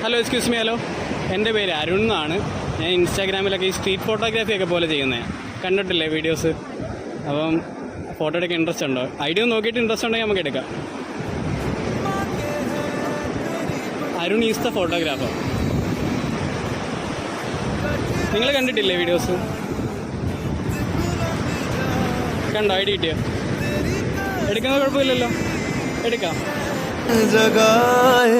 Hello, excuse me. Hello, എൻ്റെ പേര് അരുൺ എന്നാണ്. ഞാൻ ഇൻസ്റ്റാഗ്രാമിലൊക്കെ ഈ സ്ട്രീറ്റ് ഫോട്ടോഗ്രാഫിയൊക്കെ പോലെ ചെയ്യുന്നത് കണ്ടിട്ടില്ലേ വീഡിയോസ്? അപ്പം ഫോട്ടോ എടുക്കാൻ ഇൻട്രസ്റ്റ് ഉണ്ടോ? ഐഡിയ നോക്കിയിട്ട് ഇൻട്രസ്റ്റ് ഉണ്ടെങ്കിൽ നമുക്ക് എടുക്കാം. Arun is the photographer. നിങ്ങൾ കണ്ടിട്ടില്ലേ വീഡിയോസ്? കണ്ടോ? ഐഡിയ കിട്ടിയോ? എടുക്കുന്നത് കുഴപ്പമില്ലല്ലോ, എടുക്കാം. जगाए